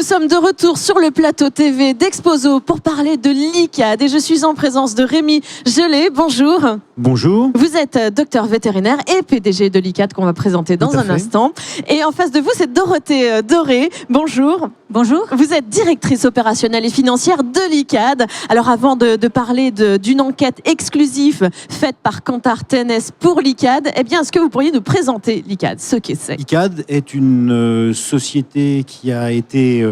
sommes de retour sur le plateau TV d'Exposo pour parler de l'ICAD et je suis en présence de Rémi Gelé. Bonjour. Bonjour. Vous êtes docteur vétérinaire et PDG de l'ICAD qu'on va présenter dans un instant. Et en face de vous, c'est Dorothée Doré. Bonjour. Bonjour. Vous êtes directrice opérationnelle et financière de l'ICAD. Alors avant de parler d'une enquête exclusive faite par Kantar TNS pour l'ICAD, eh bien, est-ce que vous pourriez nous présenter l'ICAD, ce qu'est c'est? l'ICAD est une société qui a été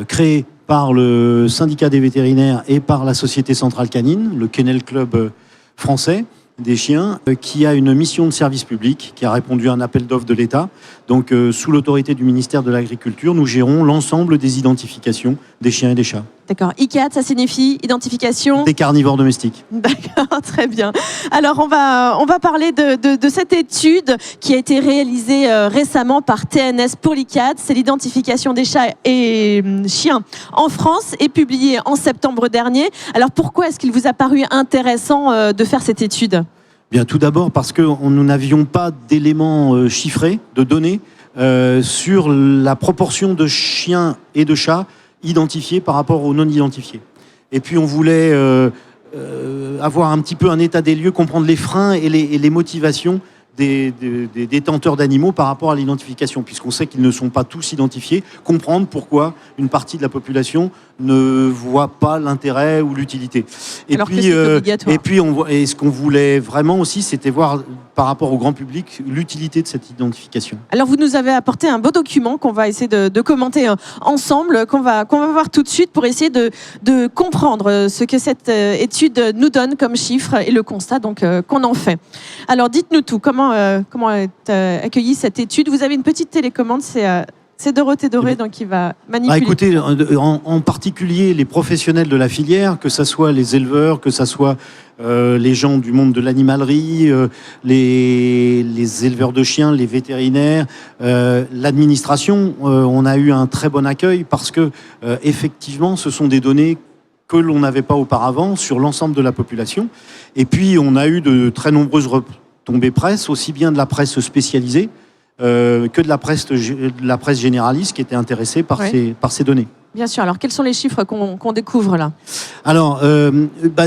créée par le syndicat des vétérinaires et par la Société Centrale Canine, le Kennel Club français des chiens, qui a une mission de service public, qui a répondu à un appel d'offres de l'État. Donc, sous l'autorité du ministère de l'Agriculture, nous gérons l'ensemble des identifications des chiens et des chats. D'accord. ICAD, ça signifie identification des carnivores domestiques. D'accord, très bien. Alors, on va parler de cette étude qui a été réalisée récemment par TNS pour l'ICAD. C'est l'identification des chats et chiens en France et publiée en septembre dernier. Alors, pourquoi est-ce qu'il vous a paru intéressant de faire cette étude ? Bien, tout d'abord parce que nous n'avions pas d'éléments chiffrés, de données, sur la proportion de chiens et de chats identifiés par rapport aux non identifiés. Et puis on voulait avoir un petit peu un état des lieux, comprendre les freins et les motivations des détenteurs d'animaux par rapport à l'identification, puisqu'on sait qu'ils ne sont pas tous identifiés, comprendre pourquoi une partie de la population ne voit pas l'intérêt ou l'utilité. Et puis, ce qu'on voulait vraiment aussi, c'était voir par rapport au grand public l'utilité de cette identification. Alors vous nous avez apporté un beau document qu'on va essayer de commenter ensemble, qu'on va voir tout de suite pour essayer de comprendre ce que cette étude nous donne comme chiffres et le constat donc qu'on en fait. Alors dites-nous tout, comment est accueillie cette étude? Vous avez une petite télécommande, c'est Dorothée Doré donc qui va manipuler. Écoutez, en particulier les professionnels de la filière, que ce soit les éleveurs, que ce soit les gens du monde de l'animalerie, les éleveurs de chiens, les vétérinaires, l'administration, on a eu un très bon accueil parce que effectivement, ce sont des données que l'on n'avait pas auparavant sur l'ensemble de la population. Et puis, on a eu de très nombreuses retombées presse, aussi bien de la presse spécialisée que de la presse généraliste qui était intéressée par ces données. Bien sûr. Alors, quels sont les chiffres qu'on découvre là? Alors,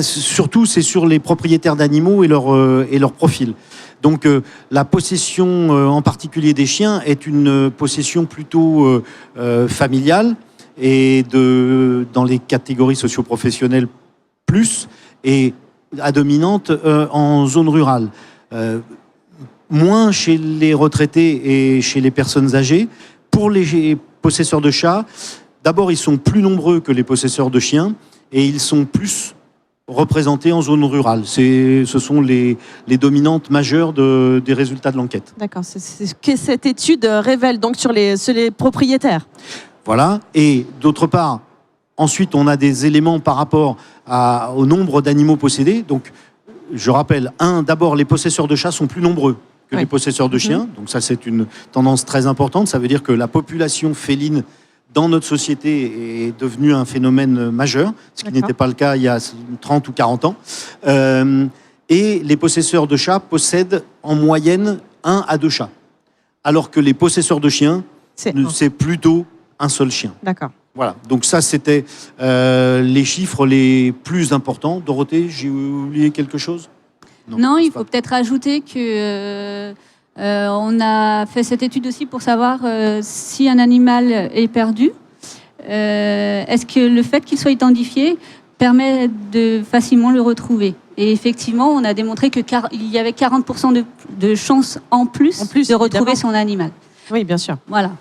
surtout, c'est sur les propriétaires d'animaux et leur profil. Donc, la possession, en particulier des chiens, est une possession plutôt familiale et dans les catégories socio-professionnelles plus, et à dominante en zone rurale. Moins chez les retraités et chez les personnes âgées. Pour les possesseurs de chats, d'abord, ils sont plus nombreux que les possesseurs de chiens et ils sont plus représentés en zone rurale. Ce sont les dominantes majeures des résultats de l'enquête. D'accord, c'est ce que cette étude révèle donc sur les propriétaires. Voilà, et d'autre part, ensuite, on a des éléments par rapport au nombre d'animaux possédés. Donc, je rappelle, d'abord, les possesseurs de chats sont plus nombreux que les possesseurs de chiens. Donc ça, c'est une tendance très importante. Ça veut dire que la population féline dans notre société est devenue un phénomène majeur, ce qui n'était pas le cas il y a 30 ou 40 ans. Et les possesseurs de chats possèdent en moyenne 1 à 2 chats. Alors que les possesseurs de chiens, c'est plutôt un seul chien. D'accord. Voilà, donc ça c'était les chiffres les plus importants. Dorothée, j'ai oublié quelque chose? Non, il faut peut-être ajouter que on a fait cette étude aussi pour savoir si un animal est perdu. Est-ce que le fait qu'il soit identifié permet de facilement le retrouver? Et effectivement, on a démontré qu'il y avait 40% de chances en plus de retrouver son animal. Oui, bien sûr. Voilà.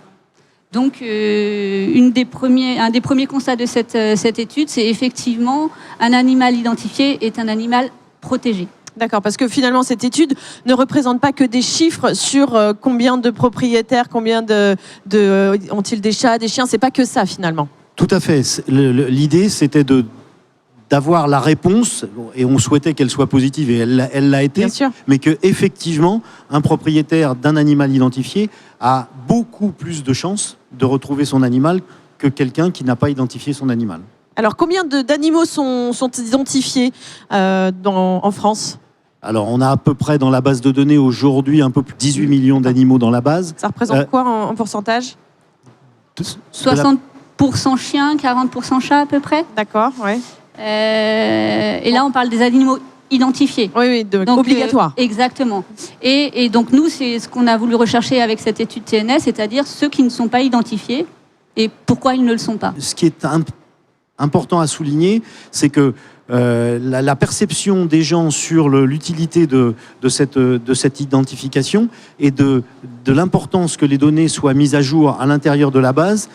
Donc, un des premiers constats de cette étude, c'est effectivement un animal identifié est un animal protégé. D'accord, parce que finalement, cette étude ne représente pas que des chiffres sur combien de propriétaires, combien ont-ils des chats, des chiens. C'est pas que ça, finalement. Tout à fait. L'idée, c'était d'avoir la réponse, et on souhaitait qu'elle soit positive, et elle l'a été, mais qu'effectivement, un propriétaire d'un animal identifié a beaucoup plus de chances de retrouver son animal que quelqu'un qui n'a pas identifié son animal. Alors, combien d'animaux sont identifiés en France ? Alors, on a à peu près dans la base de données aujourd'hui un peu plus de 18 millions d'animaux dans la base. Ça représente quoi en pourcentage ? 60 60% chiens, 40% chats à peu près. D'accord, ouais. Et là, on parle des animaux identifiés. Oui, donc, obligatoire. Exactement. Et donc, nous, c'est ce qu'on a voulu rechercher avec cette étude TNS, c'est-à-dire ceux qui ne sont pas identifiés et pourquoi ils ne le sont pas. Ce qui est important à souligner, c'est que la perception des gens sur l'utilité de cette identification et de l'importance que les données soient mises à jour à l'intérieur de la base,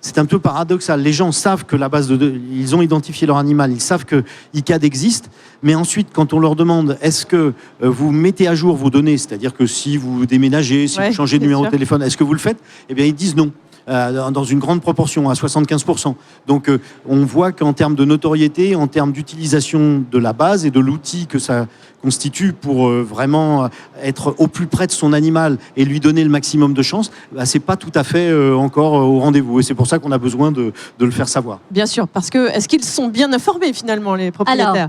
c'est un peu paradoxal. Les gens savent que la base ils ont identifié leur animal, ils savent que ICAD existe, mais ensuite, quand on leur demande est-ce que vous mettez à jour vos données, c'est-à-dire que si vous déménagez, si vous changez de numéro de téléphone, est-ce que vous le faites ? Eh bien, ils disent non. Dans une grande proportion, à 75%. Donc on voit qu'en termes de notoriété, en termes d'utilisation de la base et de l'outil que ça constitue pour vraiment être au plus près de son animal et lui donner le maximum de chance, c'est pas tout à fait encore au rendez-vous. Et c'est pour ça qu'on a besoin de le faire savoir. Bien sûr, parce que est-ce qu'ils sont bien informés finalement, les propriétaires ? Alors,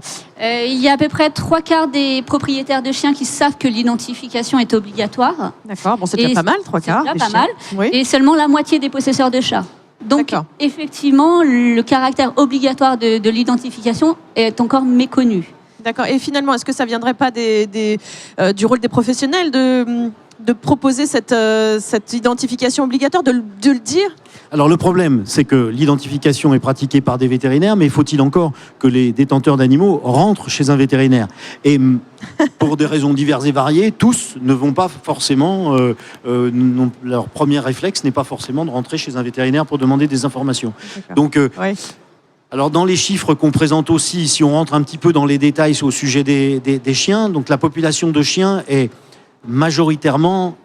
il y a à peu près 3/4 des propriétaires de chiens qui savent que l'identification est obligatoire. D'accord, bon, c'est déjà pas mal, 3/4. C'est déjà pas mal. Oui. Et seulement la moitié des possesseurs de chats. Donc, effectivement, le caractère obligatoire de l'identification est encore méconnu. D'accord. Et finalement, est-ce que ça ne viendrait pas du rôle des professionnels de proposer cette identification obligatoire, de le dire ? Alors le problème, c'est que l'identification est pratiquée par des vétérinaires, mais faut-il encore que les détenteurs d'animaux rentrent chez un vétérinaire ? Et pour des raisons diverses et variées, tous ne vont pas forcément, leur premier réflexe n'est pas forcément de rentrer chez un vétérinaire pour demander des informations. Donc, alors dans les chiffres qu'on présente aussi, si on rentre un petit peu dans les détails au sujet des chiens, donc la population de chiens est majoritairement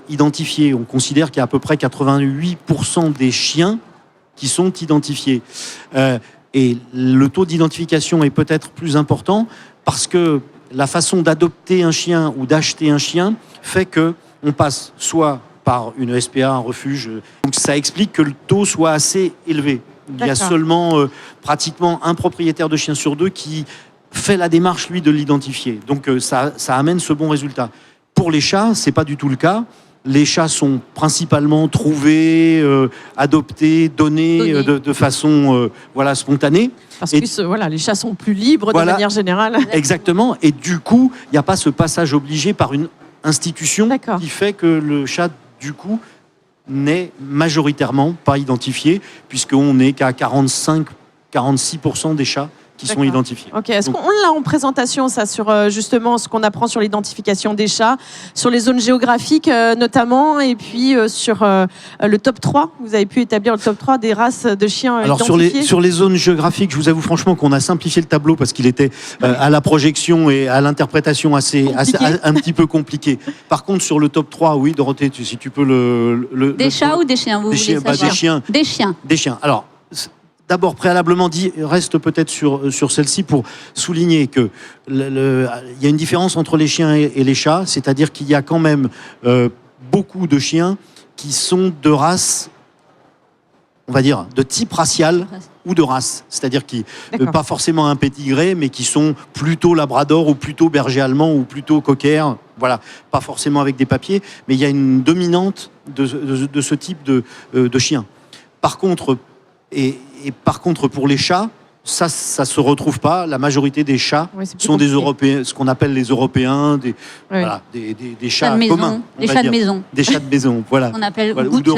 identifiés. On considère qu'il y a à peu près 88% des chiens qui sont identifiés. Et le taux d'identification est peut-être plus important parce que la façon d'adopter un chien ou d'acheter un chien fait qu'on passe soit par une SPA, un refuge. Donc ça explique que le taux soit assez élevé. Il y a seulement pratiquement un propriétaire de chien sur deux qui fait la démarche, lui, de l'identifier. Donc ça amène ce bon résultat. Pour les chats, c'est pas du tout le cas. Les chats sont principalement trouvés, adoptés, donnés de façon spontanée. Parce que les chats sont plus libres de manière générale. Exactement. Et du coup, il n'y a pas ce passage obligé par une institution qui fait que le chat, du coup, n'est majoritairement pas identifié, puisqu'on n'est qu'à 45-46% des chats qui sont identifiés. Ok. Est-ce qu'on l'a en présentation, ça, sur justement ce qu'on apprend sur l'identification des chats, sur les zones géographiques notamment, et puis sur le top 3 ? Vous avez pu établir le top 3 des races de chiens identifiées. Alors sur les zones géographiques, je vous avoue franchement qu'on a simplifié le tableau parce qu'il était à la projection et à l'interprétation un petit peu compliqué. Par contre, sur le top 3, oui, Dorothée, si tu peux Des chats ou des chiens, vous voulez savoir ? Des chiens. Des chiens. Alors, d'abord, préalablement dit, reste peut-être sur celle-ci pour souligner que il y a une différence entre les chiens et les chats, c'est-à-dire qu'il y a quand même beaucoup de chiens qui sont de race, on va dire, de type racial ou de race, c'est-à-dire qui pas forcément un pédigré, mais qui sont plutôt labrador ou plutôt berger allemand ou plutôt cocker, voilà, pas forcément avec des papiers, mais il y a une dominante de ce type de chien. Par contre, par contre, pour les chats, ça se retrouve pas. La majorité des chats sont des Européens, ce qu'on appelle les Européens, des chats communs. Des chats de maison. Des chats de maison, voilà. On appelle ou de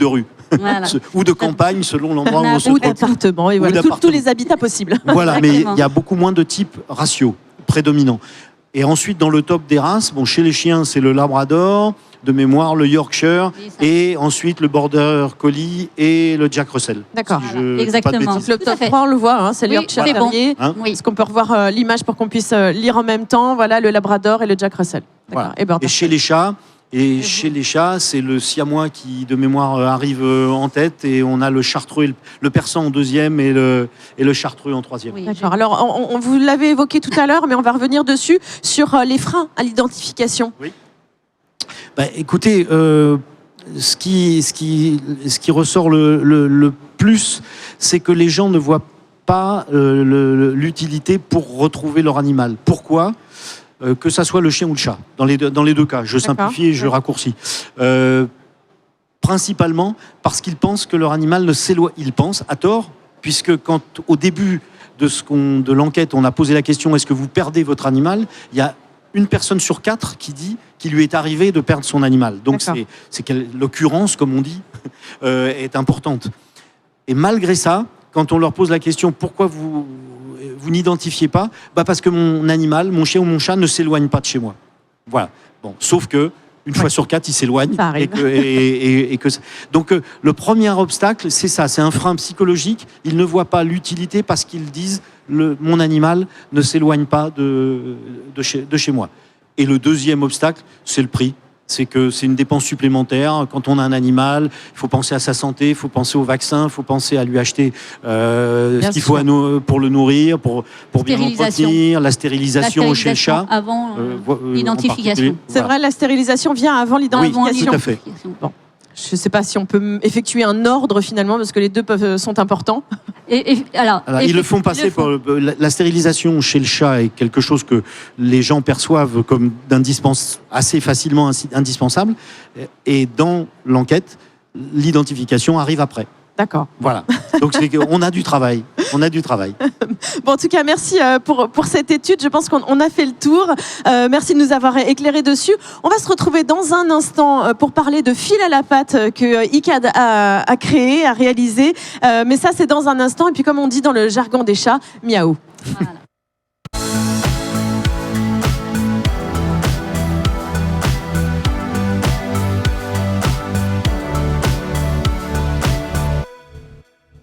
rue. Voilà. Ou de campagne, selon l'endroit où on se trouve. Ou d'appartement, et voilà, tous les habitats possibles. Voilà, mais il y a beaucoup moins de types raciaux prédominants. Et ensuite, dans le top des races, chez les chiens, c'est le Labrador, de mémoire, le Yorkshire, et ensuite le Border Collie et le Jack Russell. D'accord, exactement. Le top 3, on le voit, c'est le Yorkshire Terrier. Est-ce qu'on peut revoir l'image pour qu'on puisse lire en même temps ? Voilà, le Labrador et le Jack Russell. Voilà. Et chez les chats, c'est le Siamois qui, de mémoire, arrive en tête, et on a le Chartreux, le Persan en deuxième et le Chartreux en troisième. Oui, d'accord. Alors, on vous l'avez évoqué tout à l'heure, mais on va revenir dessus, sur les freins à l'identification. Oui. Écoutez, ce qui ressort le plus, c'est que les gens ne voient pas l'utilité pour retrouver leur animal. Pourquoi ? Que ça soit le chien ou le chat, dans les deux cas. Je simplifie et je raccourcis. principalement parce qu'ils pensent que leur animal ne s'éloigne. Ils pensent, à tort, puisque quand au début de l'enquête, on a posé la question, est-ce que vous perdez votre animal ? Il y a une personne sur 4 qui dit qu'il lui est arrivé de perdre son animal. Donc c'est que l'occurrence, comme on dit, est importante. Et malgré ça, quand on leur pose la question, pourquoi vous n'identifiez pas ? Parce que mon animal, mon chien ou mon chat ne s'éloigne pas de chez moi. Voilà. Bon, sauf que une fois sur 4, il s'éloigne. Donc, le premier obstacle, c'est ça, c'est un frein psychologique. Ils ne voient pas l'utilité parce qu'ils disent mon animal ne s'éloigne pas de chez moi. Et le deuxième obstacle, c'est le prix. C'est que c'est une dépense supplémentaire. Quand on a un animal, il faut penser à sa santé, il faut penser au vaccin, il faut penser à lui acheter ce qu'il faut pour le nourrir, pour bien l'entretenir, la stérilisation chez le chat. Avant l'identification. C'est vrai, la stérilisation vient avant l'identification. Oui, tout à fait. Bon. Je ne sais pas si on peut effectuer un ordre finalement, parce que les deux sont importants. Alors, ils le font passer pour la stérilisation chez le chat est quelque chose que les gens perçoivent comme assez facilement indispensable. Et dans l'enquête, l'identification arrive après. D'accord. Voilà. Donc on a du travail. On a du travail. Bon, en tout cas, merci pour cette étude. Je pense qu'on a fait le tour. Merci de nous avoir éclairé dessus. On va se retrouver dans un instant pour parler de fil à la patte que ICAD a créé, a réalisé. Mais ça, c'est dans un instant. Et puis, comme on dit dans le jargon des chats, miaou. Voilà.